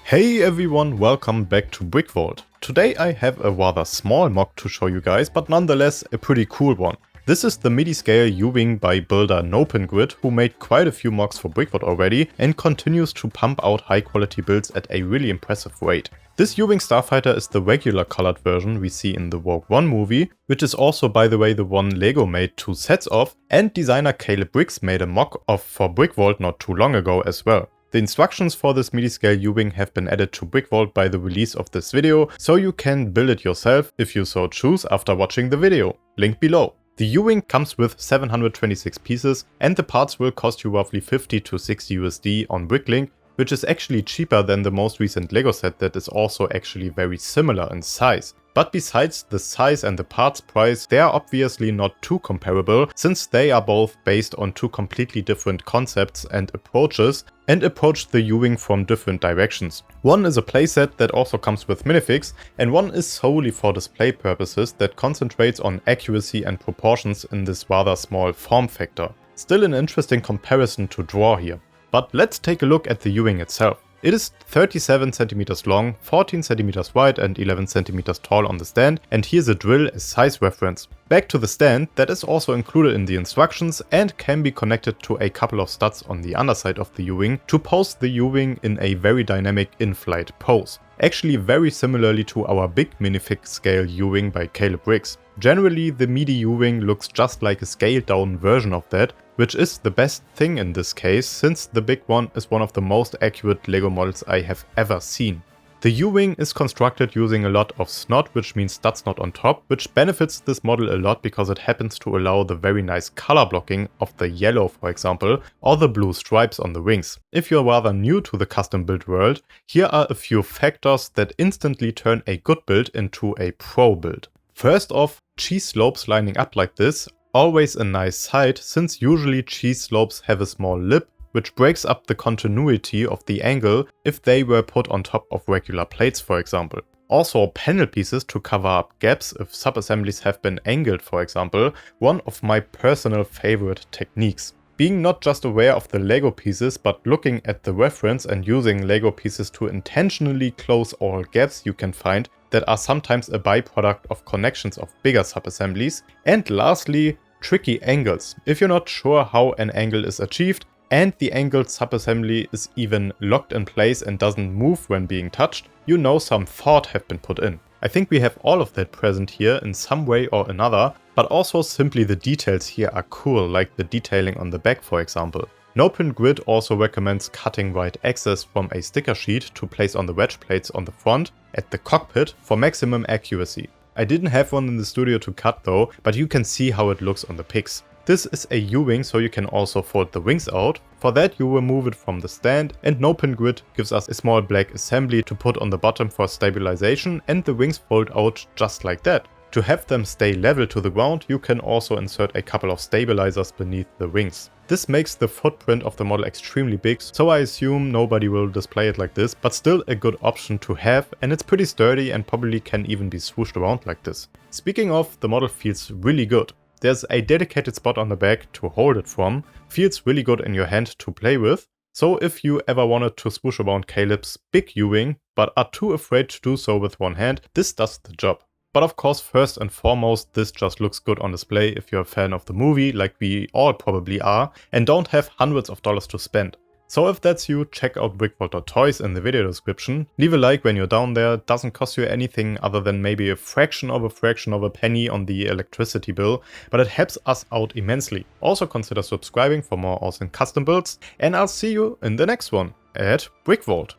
Hey everyone, welcome back to BrickVault. Today I have a rather small mock to show you guys, but nonetheless a pretty cool one. This is the Midi scale U-wing by builder Grid, who made quite a few mocks for BrickVault already and continues to pump out high quality builds at a really impressive rate. This U-wing starfighter is the regular colored version we see in the Rogue One movie, which is also by the way the one LEGO made 2 sets of, and designer Caleb Briggs made a mock of for BrickVault not too long ago as well. The instructions for this Midi scale U-wing have been added to BrickVault by the release of this video, so you can build it yourself if you so choose after watching the video. Link below. The U-wing comes with 726 pieces and the parts will cost you roughly 50 to 60 USD on Bricklink, which is actually cheaper than the most recent LEGO set that is also actually very similar in size. But besides the size and the parts price, they are obviously not too comparable, since they are both based on 2 completely different concepts and approach the U-wing from different directions. One is a playset that also comes with minifigs, and one is solely for display purposes that concentrates on accuracy and proportions in this rather small form factor. Still an interesting comparison to draw here. But let's take a look at the U-wing itself. It is 37 cm long, 14 cm wide and 11 cm tall on the stand, and here's a drill as size reference. Back to the stand, that is also included in the instructions and can be connected to a couple of studs on the underside of the U-wing to pose the U-wing in a very dynamic in-flight pose. Actually very similarly to our big minifig scale U-wing by Caleb Briggs. Generally the Midi U-wing looks just like a scaled down version of that, which is the best thing in this case, since the big one is one of the most accurate LEGO models I have ever seen. The U-wing is constructed using a lot of snot, which means studs not on top, which benefits this model a lot because it happens to allow the very nice color blocking of the yellow, for example, or the blue stripes on the wings. If you're rather new to the custom build world, here are a few factors that instantly turn a good build into a pro build. First off, cheese slopes lining up like this. Always a nice sight, since usually cheese slopes have a small lip, which breaks up the continuity of the angle if they were put on top of regular plates, for example. Also panel pieces to cover up gaps if sub-assemblies have been angled, for example, one of my personal favorite techniques. Being not just aware of the LEGO pieces, but looking at the reference and using LEGO pieces to intentionally close all gaps you can find that are sometimes a byproduct of connections of bigger sub-assemblies. And lastly, tricky angles. If you're not sure how an angle is achieved and the angled subassembly is even locked in place and doesn't move when being touched, you know some thought have been put in. I think we have all of that present here in some way or another, but also simply the details here are cool, like the detailing on the back, for example. Grid also recommends cutting right access from a sticker sheet to place on the wedge plates on the front at the cockpit for maximum accuracy. I didn't have one in the studio to cut though, but you can see how it looks on the pics. This is a U-wing, so you can also fold the wings out. For that you remove it from the stand, and Grid gives us a small black assembly to put on the bottom for stabilization, and the wings fold out just like that. To have them stay level to the ground, you can also insert a couple of stabilizers beneath the wings. This makes the footprint of the model extremely big, so I assume nobody will display it like this, but still a good option to have, and it's pretty sturdy and probably can even be swooshed around like this. Speaking of, the model feels really good. There's a dedicated spot on the back to hold it from, feels really good in your hand to play with. So if you ever wanted to swoosh around Caleb's big U-wing, but are too afraid to do so with one hand, this does the job. But of course, first and foremost, this just looks good on display if you're a fan of the movie, like we all probably are, and don't have hundreds of dollars to spend. So if that's you, check out BrickVault.toys in the video description. Leave a like when you're down there, it doesn't cost you anything other than maybe a fraction of a penny on the electricity bill, but it helps us out immensely. Also consider subscribing for more awesome custom builds, and I'll see you in the next one at BrickVault.